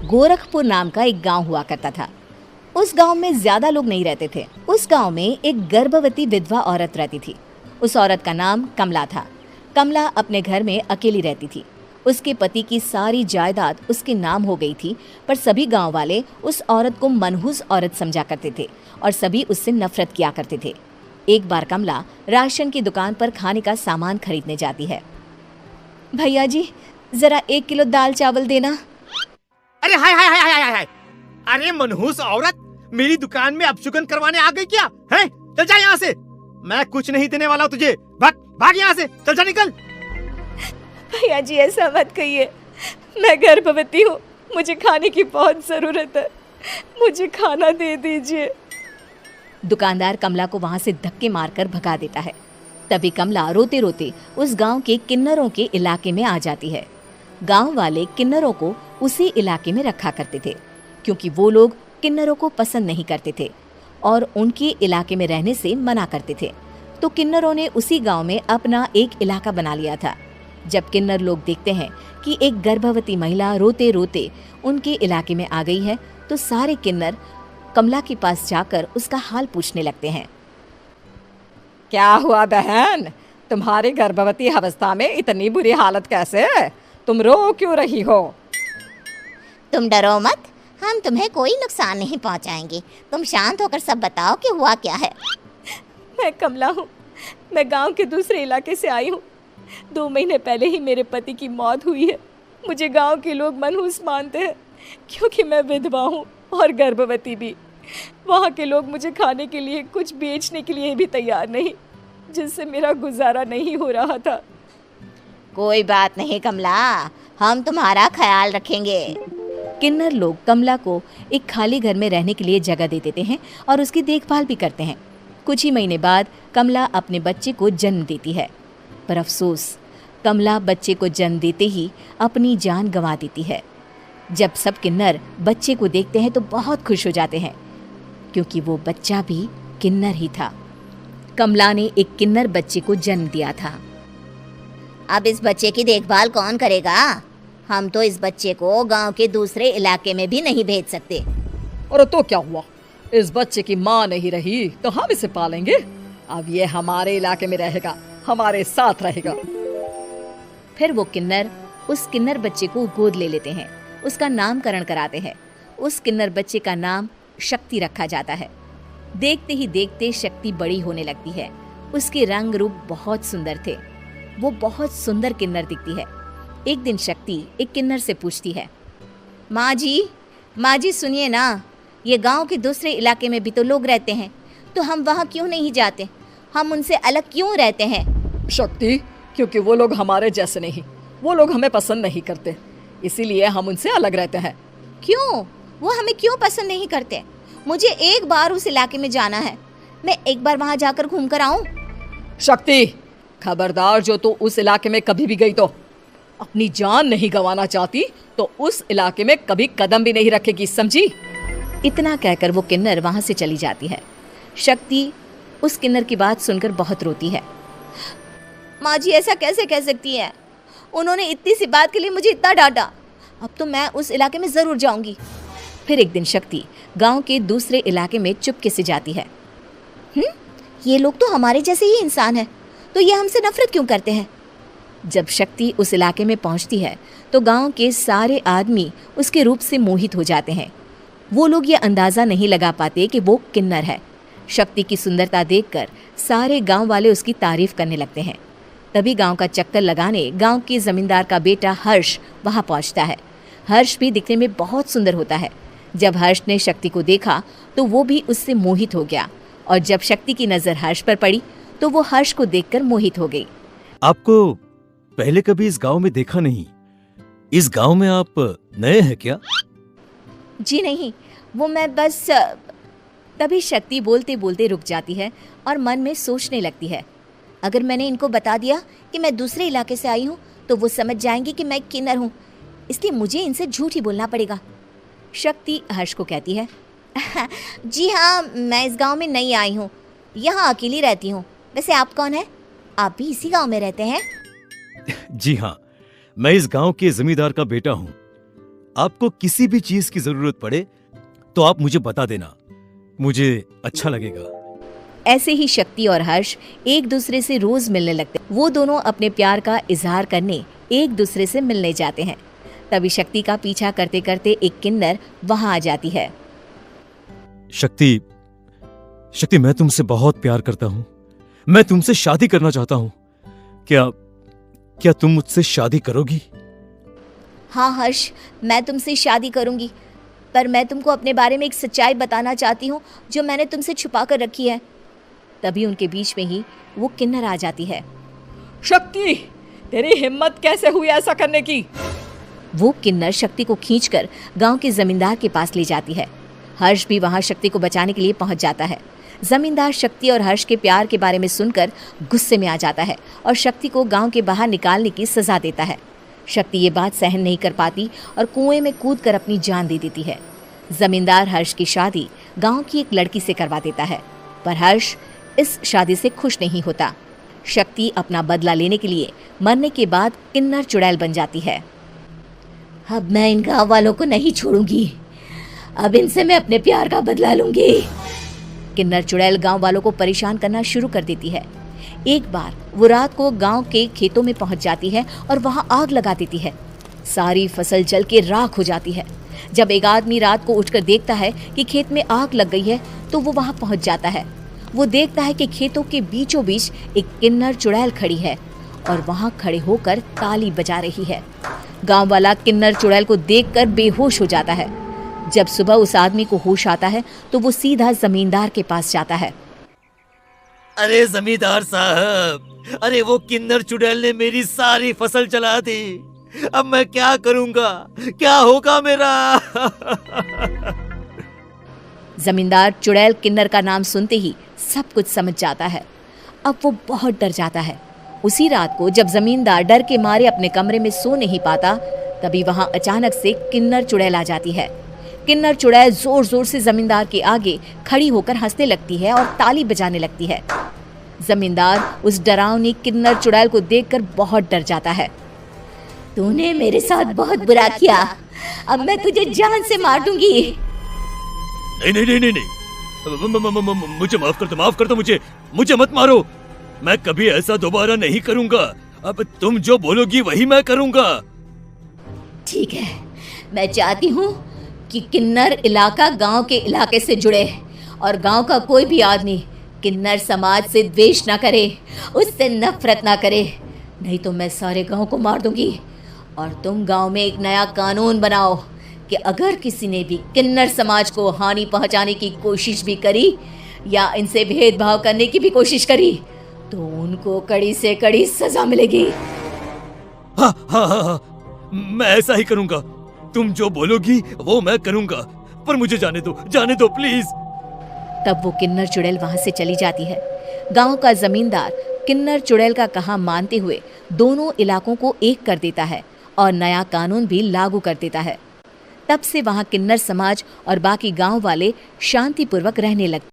गोरखपुर नाम का एक गांव हुआ करता था। उस गांव में ज्यादा लोग नहीं रहते थे। उस गांव में एक गर्भवती विधवा औरत रहती थी। उस औरत का नाम कमला था। कमला अपने घर में अकेली रहती थी। उसके पति की सारी जायदाद उसके नाम हो गई थी, पर सभी गांव वाले उस औरत को मनहूस औरत समझा करते थे और सभी उससे नफरत किया करते थे। एक बार कमला राशन की दुकान पर खाने का सामान खरीदने जाती है। भैया जी, जरा 1 किलो दाल चावल देना। अरे हाय हाय हाय हाय हाय हाय! अरे मनहूस औरत, मेरी दुकान में अपशुगन करवाने आ गई क्या? हैं? चल जा यहाँ से, मैं कुछ नहीं देने वाला तुझे। भाग भाग यहाँ से, चल जा निकल। भैया जी ऐसा मत कहिए, मैं गर्भवती हूँ, मुझे खाने की बहुत जरूरत है, मुझे खाना दे दीजिए। दुकानदार कमला को वहां से धक्के मारकर भगा देता है। तभी कमला रोते रोते उस गांव के किन्नरों के इलाके में आ जाती है। गांव वाले किन्नरों को उसी इलाके में रखा करते थे, क्योंकि वो लोग किन्नरों को पसंद नहीं करते थे और उनके इलाके में रहने से मना करते थे। तो किन्नरों ने उसी गांव में अपना एक इलाका बना लिया था। जब किन्नर लोग देखते हैं कि एक गर्भवती महिला रोते रोते उनके इलाके में आ गई है, तो सारे किन्नर कमला के पास जाकर उसका हाल पूछने लगते हैं। क्या हुआ बहन, तुम्हारी गर्भवती अवस्था में इतनी बुरी हालत कैसे? तुम रो क्यों रही हो? तुम डरो मत, हम तुम्हें कोई नुकसान नहीं पहुंचाएंगे। तुम शांत होकर सब बताओ कि हुआ क्या है। मैं कमला हूँ, मैं गांव के दूसरे इलाके से आई हूँ। 2 महीने पहले ही मेरे पति की मौत हुई है। मुझे गांव के लोग मनहूस मानते हैं, क्योंकि मैं विधवा हूँ और गर्भवती भी। वहाँ के लोग मुझे खाने के लिए कुछ बेचने के लिए भी तैयार नहीं, जिससे मेरा गुजारा नहीं हो रहा था। कोई बात नहीं कमला, हम तुम्हारा ख्याल रखेंगे। किन्नर लोग कमला को एक खाली घर में रहने के लिए जगह दे देते हैं और उसकी देखभाल भी करते हैं। कुछ ही महीने बाद कमला अपने बच्चे को जन्म देती है, पर अफसोस, कमला बच्चे को जन्म देते ही अपनी जान गंवा देती है। जब सब किन्नर बच्चे को देखते हैं तो बहुत खुश हो जाते हैं, क्योंकि वो बच्चा भी किन्नर ही था। कमला ने एक किन्नर बच्चे को जन्म दिया था। अब इस बच्चे की देखभाल कौन करेगा? हम तो इस बच्चे को गांव के दूसरे इलाके में भी नहीं भेज सकते। और तो क्या हुआ, इस बच्चे की माँ नहीं रही तो हम इसे पालेंगे। अब ये हमारे इलाके में रहेगा, हमारे साथ रहेगा। फिर वो किन्नर उस किन्नर बच्चे को गोद ले लेते हैं, उसका नामकरण कराते हैं। उस किन्नर बच्चे का नाम शक्ति रखा जाता है। देखते ही देखते शक्ति बड़ी होने लगती है। उसके रंग रूप बहुत सुंदर थे। वो बहुत सुंदर किन्नर दिखती है। एक दिन शक्ति एक किन्नर से पूछती है, माँ जी सुनिए ना, ये गांव के दूसरे इलाके में भी तो लोग रहते हैं, तो हम वहाँ क्यों नहीं जाते? हम उनसे अलग क्यों रहते हैं? शक्ति, क्योंकि वो लोग हमारे जैसे नहीं, वो लोग हमें पसंद नहीं करते, इसीलिए हम उनसे अलग रहते हैं। क्यों? वो हमें क्यों पसंद नहीं करते? मुझे एक बार उस इलाके में जाना है, मैं एक बार वहाँ जाकर घूम कर आऊँ। शक्ति, खबरदार, जो तू उस इलाके में कभी भी गई तो अपनी जान नहीं गंवाना चाहती तो उस इलाके में कभी कदम भी नहीं रखेगी, समझी? इतना कहकर वो किन्नर वहां से चली जाती है। शक्ति उस किन्नर की बात सुनकर बहुत रोती है। माँ जी ऐसा कैसे कह सकती है? उन्होंने इतनी सी बात के लिए मुझे इतना डांटा। अब तो मैं उस इलाके में जरूर जाऊंगी। फिर एक दिन शक्ति गांव के दूसरे इलाके में चुपके से जाती है। ये लोग तो हमारे जैसे ही इंसान हैं, तो ये हमसे नफरत क्यों करते हैं? जब शक्ति उस इलाके में पहुंचती है तो गांव के सारे आदमी उसके रूप से मोहित हो जाते हैं। वो लोग ये अंदाजा नहीं लगा पाते कि वो किन्नर है। शक्ति की सुंदरता देखकर सारे गांव वाले उसकी तारीफ करने लगते हैं। तभी गांव का चक्कर लगाने गांव के जमींदार का बेटा हर्ष वहां पहुंचता है। हर्ष भी दिखने में बहुत सुंदर होता है। जब हर्ष ने शक्ति को देखा तो वो भी उससे मोहित हो गया, और जब शक्ति की नजर हर्ष पर पड़ी तो वो हर्ष को देखकर मोहित हो गई। आपको पहले कभी इस गांव में देखा नहीं। इस गांव में आप नए हैं क्या? जी नहीं, वो मैं बस। तभी शक्ति बोलते बोलते रुक जाती है और मन में सोचने लगती है, अगर मैंने इनको बता दिया कि मैं दूसरे इलाके से आई हूँ तो वो समझ जाएंगे कि मैं किन्नर हूँ, इसलिए मुझे इनसे झूठ ही बोलना पड़ेगा। शक्ति हर्ष को कहती है, जी हाँ, मैं इस गांव में नई आई हूँ, यहाँ अकेली रहती हूँ। वैसे आप कौन है? आप भी इसी गांव में रहते हैं? जी हाँ, मैं इस गांव के जमींदार का बेटा हूँ। आपको किसी भी चीज की जरूरत पड़े तो आप मुझे बता देना, मुझे अच्छा लगेगा। ऐसे ही शक्ति और हर्ष एक दूसरे से रोज मिलने लगते। वो दोनों अपने प्यार का इजहार करने एक दूसरे से मिलने जाते हैं। तभी शक्ति का पीछा करते करते एक किन्नर वहां आ जाती है। शक्ति, शक्ति, मैं तुमसे बहुत प्यार करता हूं। मैं तुमसे शादी करना चाहता हूं। क्या तुम मुझसे शादी करोगी? हाँ हर्ष, मैं तुमसे शादी करूंगी, पर मैं तुमको अपने बारे में एक सच्चाई बताना चाहती हूँ जो मैंने तुमसे छुपा कर रखी है। तभी उनके बीच में ही वो किन्नर आ जाती है। शक्ति, तेरी हिम्मत कैसे हुई ऐसा करने की? वो किन्नर शक्ति को खींचकर गांव के जमींदार के पास ले जाती है। हर्ष भी वहां शक्ति को बचाने के लिए पहुंच जाता है। जमींदार शक्ति और हर्ष के प्यार के बारे में सुनकर गुस्से में आ जाता है और शक्ति को गांव के बाहर निकालने की सजा देता है। शक्ति ये बात सहन नहीं कर पाती और कुएं में कूदकर अपनी जान दे देती है। जमींदार हर्ष की शादी गांव की एक लड़की से करवा देता है, पर हर्ष इस शादी से खुश नहीं होता। शक्ति अपना बदला लेने के लिए मरने के बाद किन्नर चुड़ैल बन जाती है। अब मैं इन गाँव वालों को नहीं छोड़ूंगी, अब इनसे मैं अपने प्यार का बदला लूंगी। किन्नर चुड़ैल गांव वालों को परेशान करना शुरू कर देती है। एक बार वो रात को गांव के खेतों में पहुंच जाती है और वहां आग लगा देती है। सारी फसल जल के राख हो जाती है। जब एक आदमी रात को उठकर देखता है कि खेत में आग लग गई है तो वो वहां पहुंच जाता है। वो देखता है कि खेतों के बीचों बीच एक किन्नर चुड़ैल खड़ी है और वहां खड़े होकर ताली बजा रही है। गांव वाला किन्नर चुड़ैल को देखकर बेहोश हो जाता है। जब सुबह उस आदमी को होश आता है तो वो सीधा जमींदार के पास जाता है। अरे जमींदार साहब, अरे वो किन्नर चुड़ैल ने मेरी सारी फसल जला दी। अब मैं क्या करूंगा, क्या होगा मेरा? जमींदार चुड़ैल किन्नर का नाम सुनते ही सब कुछ समझ जाता है। अब वो बहुत डर जाता है। उसी रात को जब जमींदार डर के मारे अपने कमरे में सो नहीं पाता, तभी वहां अचानक से किन्नर चुड़ैल आ जाती है। किन्नर चुड़ैल जोर जोर से जमींदार के आगे खड़ी होकर हंसने लगती है और ताली बजाने लगती है। जमींदार उस डरावनी किन्नर चुड़ैल को देखकर बहुत डर जाता है। तूने मेरे साथ बहुत बुरा किया, अब मैं तुझे जान से मार दूंगी। नहीं नहीं नहीं नहीं नहीं, मुझे माफ कर दो, मुझे मत मारो। मैं कभी ऐसा दोबारा नहीं करूंगा। अब तुम जो बोलोगी वही मैं करूंगा। ठीक है, मैं चाहती हूँ कि किन्नर इलाका गांव के इलाके से जुड़े और गांव का कोई भी आदमी किन्नर समाज से द्वेष ना करे, उससे नफरत ना करे, नहीं तो मैं सारे गांव को मार दूंगी। और तुम गांव में एक नया कानून बनाओ कि अगर किसी ने भी किन्नर समाज को हानि पहुंचाने की कोशिश भी करी या इनसे भेदभाव करने की भी कोशिश करी तो उनको कड़ी से कड़ी सजा मिलेगी। हाँ हाँ हाँ हाँ, मैं ऐसा ही करूंगा। तुम जो बोलोगी वो मैं करूंगा, पर मुझे जाने दो प्लीज। तब वो किन्नर चुड़ैल वहां से चली जाती है। गांव का जमींदार किन्नर चुड़ैल का कहा मानते हुए दोनों इलाकों को एक कर देता है और नया कानून भी लागू कर देता है। तब से वहां किन्नर समाज और बाकी गांव वाले शांतिपूर्वक रहने लगते।